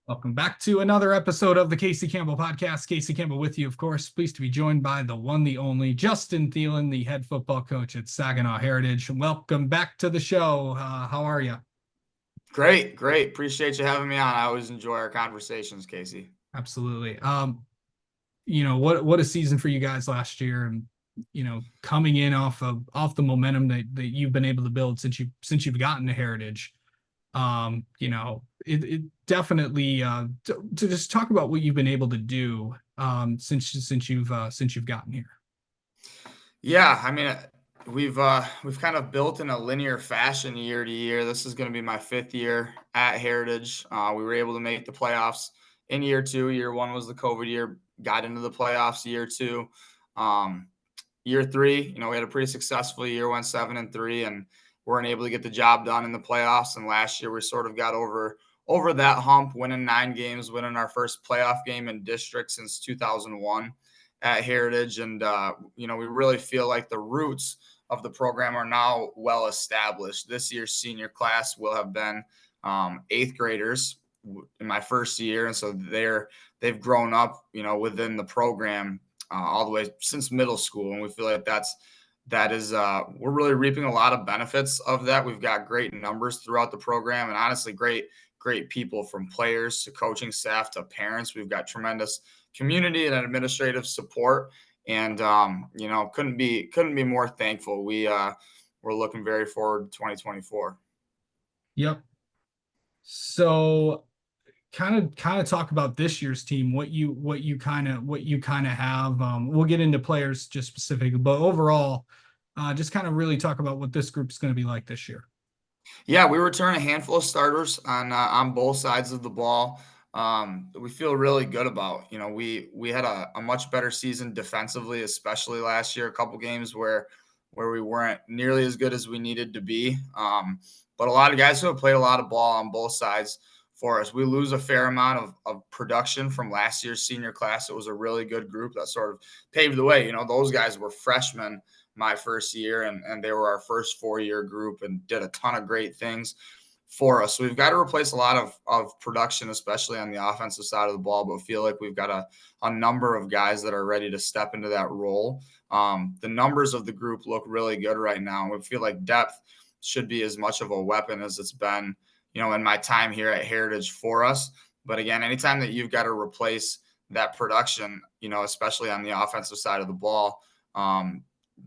Welcome back to another episode of the Casey Campbell Podcast. Casey Campbell with you, of course. Pleased to be joined by the one, the only Justin Thelen, the head football coach at Saginaw Hertiage. Welcome back to the show. How are you? Great, great. Appreciate you having me on. I always enjoy our conversations, Casey. Absolutely. What a season for you guys last year, and coming in off the momentum that you've been able to build since you've gotten to Heritage. It definitely to just talk about what you've been able to do since you've gotten here. Yeah, I mean, we've kind of built in a linear fashion year to year. This is going to be my fifth year at Heritage. We were able to make the playoffs in year two. Year one was the COVID year. Got into the playoffs year two. Um, Year three, we had a pretty successful year, went 7-3, and weren't able to get the job done in the playoffs. And last year, we sort of got over that hump, winning 9 games, winning our first playoff game in district since 2001 at Heritage. And we really feel like the roots of the program are now well established. This year's senior class will have been eighth graders in my first year, and so they've grown up, within the program all the way since middle school, and we feel like we're really reaping a lot of benefits of that. We've got great numbers throughout the program, and honestly, great people from players to coaching staff to parents. We've got tremendous community and administrative support, and couldn't be more thankful. We're looking very forward to 2024. Yep. So kind of talk about this year's team, what you kind of have. We'll get into players just specifically, but overall, just kind of really talk about what this group's going to be like this year. Yeah, we return a handful of starters on both sides of the ball. We feel really good about. We had a much better season defensively, especially last year. A couple games where we weren't nearly as good as we needed to be. But a lot of guys who have played a lot of ball on both sides for us. We lose a fair amount of production from last year's senior class. It was a really good group that sort of paved the way. Those guys were freshmen my first year, and they were our first 4-year group and did a ton of great things for us. So we've got to replace a lot of production, especially on the offensive side of the ball, but feel like we've got a number of guys that are ready to step into that role. The numbers of the group look really good right now. We feel like depth should be as much of a weapon as it's been, in my time here at Heritage for us. But again, anytime that you've got to replace that production, especially on the offensive side of the ball,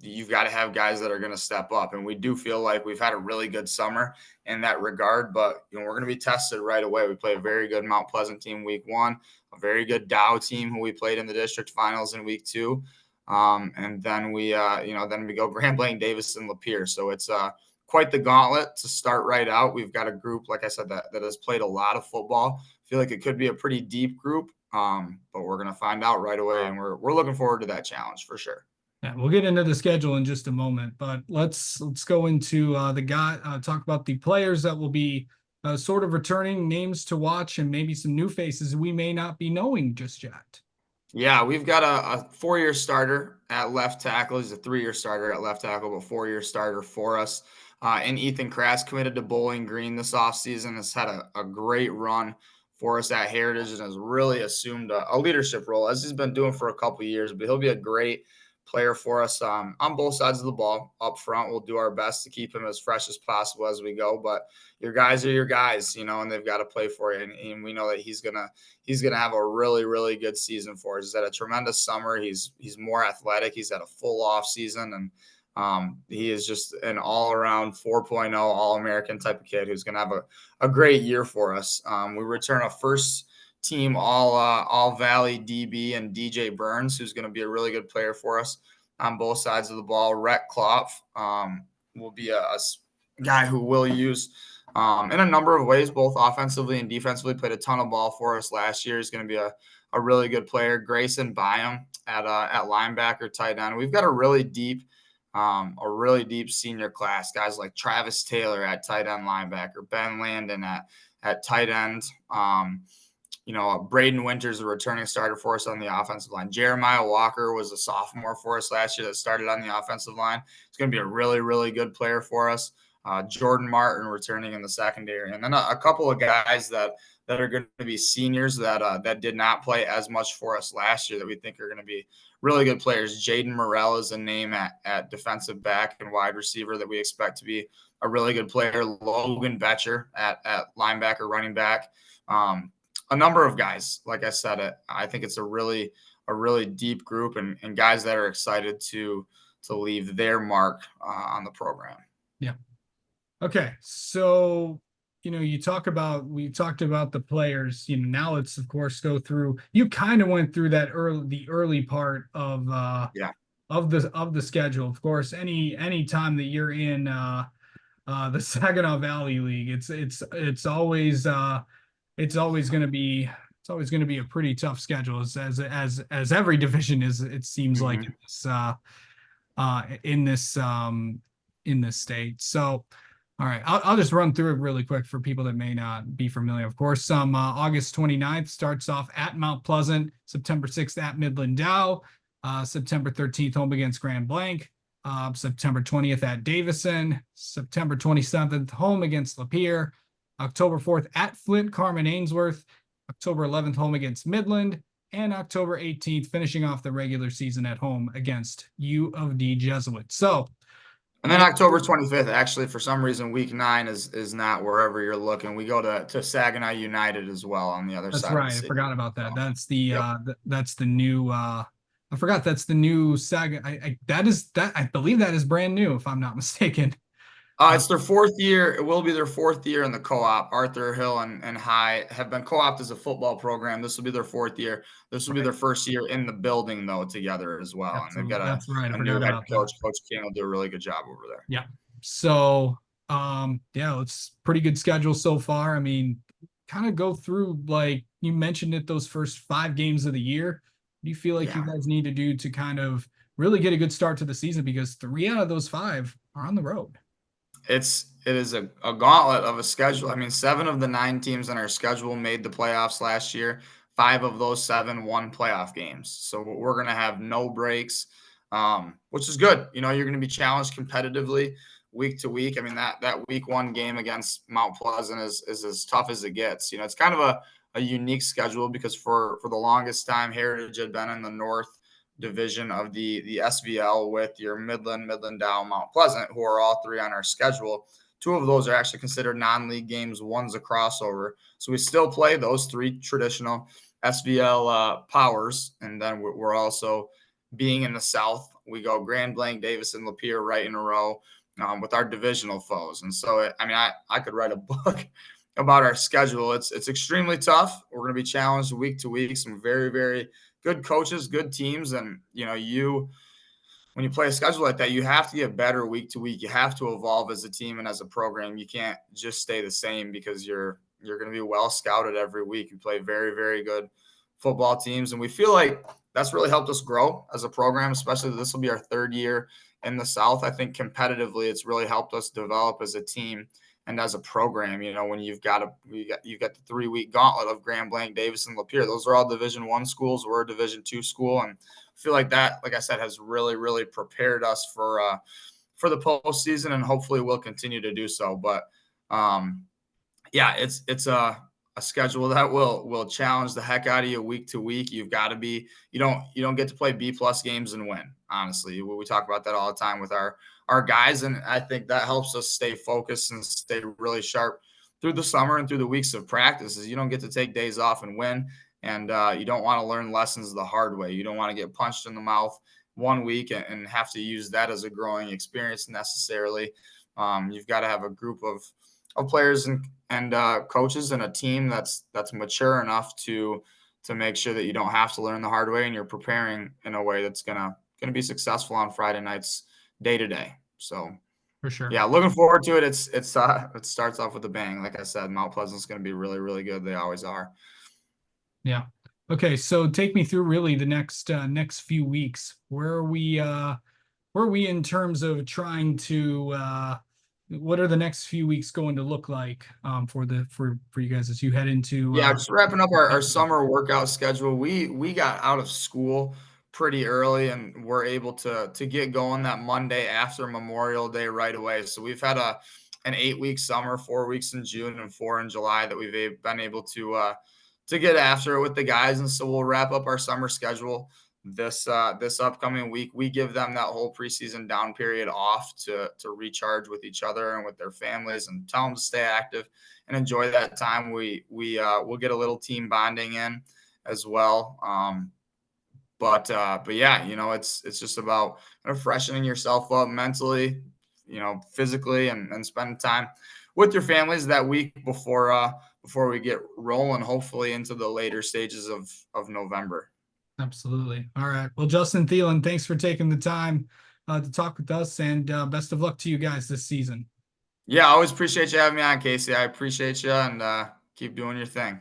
you've got to have guys that are going to step up. And we do feel like we've had a really good summer in that regard, but we're going to be tested right away. We play a very good Mount Pleasant team week one, a very good Dow team who we played in the district finals in week two. And then we go Grand Blanc, Davis, and Lapeer. So it's quite the gauntlet to start right out. We've got a group, like I said, that has played a lot of football. I feel like it could be a pretty deep group, but we're going to find out right away, and we're looking forward to that challenge for sure. Yeah, we'll get into the schedule in just a moment, but let's go into talk about the players that will be sort of returning, names to watch, and maybe some new faces we may not be knowing just yet. Yeah, we've got a 4-year starter at left tackle. He's a 3-year starter at left tackle, but 4-year starter for us. And Ethan Krass committed to Bowling Green this offseason, has had a great run for us at Heritage and has really assumed a leadership role, as he's been doing for a couple of years. But he'll be a great player for us on both sides of the ball. Up front, we'll do our best to keep him as fresh as possible as we go. But your guys are your guys, and they've got to play for you. And we know that he's gonna have a really, really good season for us. He's had a tremendous summer. He's more athletic. He's had a full off season, and he is just an all-around 4.0 All-American type of kid who's going to have a great year for us. We return a first-team All Valley DB and DJ Burns, who's going to be a really good player for us on both sides of the ball. Rhett Klopp will be a guy who will use in a number of ways, both offensively and defensively. Played a ton of ball for us last year. He's going to be a really good player. Grayson Byam at linebacker, tight end. We've got a really deep senior class. Guys like Travis Taylor at tight end linebacker, Ben Landon at tight end. Braden Winters, a returning starter for us on the offensive line. Jeremiah Walker was a sophomore for us last year that started on the offensive line. He's going to be a really, really good player for us. Jordan Martin returning in the secondary, and then a couple of guys that are going to be seniors that did not play as much for us last year that we think are going to be really good players. Jaden Morrell is a name at defensive back and wide receiver that we expect to be a really good player. Logan Betcher at linebacker, running back. A number of guys. Like I said, I think it's a really deep group and guys that are excited to leave their mark on the program. Yeah. Okay. So, we talked about the players. Now let's of course go through. You kind of went through the early part Yeah. of the schedule. Of course, any time that you're in the Saginaw Valley League, it's always going to be a pretty tough schedule as every division is, it seems like, Mm-hmm. in this in this state. So, all right, I'll just run through it really quick for people that may not be familiar. Of course, August 29th starts off at Mount Pleasant, September 6th at Midland Dow, September 13th home against Grand Blanc, September 20th at Davison, September 27th home against Lapeer, October 4th at Flint, Carmen Ainsworth, October 11th home against Midland, and October 18th finishing off the regular season at home against U of D Jesuit. So, And then October 25th, actually, for some reason, week 9 is not wherever you're looking. We go to Saginaw United as well on the other that's side of the right. I city. forgot about that. So, That's yep. that's the new I forgot that's the new Saga. I believe that is brand new if I'm not mistaken. Uh, It's their 4th year. It will be their 4th year in the co-op. Arthur Hill and High have been co-opted as a football program. This will be their 4th year. This will be right. their first year in the building, though, together as well. And they've got Absolutely. That's right. I a new forgot head about that. coach. Coach King will do a really good job over there. Yeah. So, yeah, it's pretty good schedule so far. I mean, kind of go through, like you mentioned it, those first 5 games of the year. What do you feel like you Yeah. guys need to do to kind of really get a good start to the season? Because 3 out of those 5 are on the road. It is a gauntlet of a schedule. I mean, 7 of the 9 teams in our schedule made the playoffs last year. 5 of those 7 won playoff games. So we're going to have no breaks, which is good. You're going to be challenged competitively week to week. I mean, that week 1 game against Mount Pleasant is as tough as it gets. It's kind of a unique schedule because for the longest time, Heritage had been in the North division of the SVL with your Midland Dow, Mount Pleasant, who are all 3 on our schedule. 2 of those are actually considered non-league games. One's a crossover. So we still play those 3 traditional SVL powers. And then we're also, being in the South, we go Grand Blanc, Davison, Lapeer right in a row with our divisional foes. And so, I could write a book about our schedule. It's extremely tough. We're going to be challenged week to week. Some very, very good coaches, good teams, and when you play a schedule like that, you have to get better week to week. You have to evolve as a team and as a program. You can't just stay the same because you're going to be well scouted every week. You play very, very good football teams, and we feel like that's really helped us grow as a program. Especially this will be our 3rd year in the South. I think competitively, it's really helped us develop as a team and as a program. When you've got the 3-week gauntlet of Grand Blanc, Davis, and Lapeer. Those are all Division I schools. We're a Division II school, and I feel like that, like I said, has really, really prepared us for the postseason, and hopefully we'll continue to do so. But yeah, it's a schedule that will challenge the heck out of you week to week. You've got to be you don't get to play B+ games and win. Honestly, we talk about that all the time with our guys, and I think that helps us stay focused and stay really sharp through the summer and through the weeks of practices. You don't get to take days off and win, and you don't want to learn lessons the hard way. You don't want to get punched in the mouth one week and have to use that as a growing experience necessarily. You've got to have a group of players and coaches and a team that's mature enough to make sure that you don't have to learn the hard way and you're preparing in a way that's gonna be successful on Friday nights day to day. So For sure. yeah, looking forward to it. It starts off with a bang. Like I said, Mount Pleasant's gonna be really, really good. They always are. Yeah. Okay, so take me through really the next few weeks. Where are we in terms of trying to what are the next few weeks going to look like for you guys as you head into Yeah, just wrapping up our summer workout schedule. We got out of school pretty early and we're able to get going that Monday after Memorial Day right away. So we've had an 8-week summer, 4 weeks in June and 4 in July that we've been able to get after it with the guys. And so we'll wrap up our summer schedule this upcoming week. We give them that whole preseason down period off to recharge with each other and with their families, and tell them to stay active and enjoy that time. We'll get a little team bonding in as well. But yeah, it's just about kind of freshening yourself up mentally, physically, and spending time with your families that week before we get rolling, hopefully into the later stages of November. Absolutely. All right. Well, Justin Thelen, thanks for taking the time to talk with us, and best of luck to you guys this season. Yeah, I always appreciate you having me on, Casey. I appreciate you, and keep doing your thing.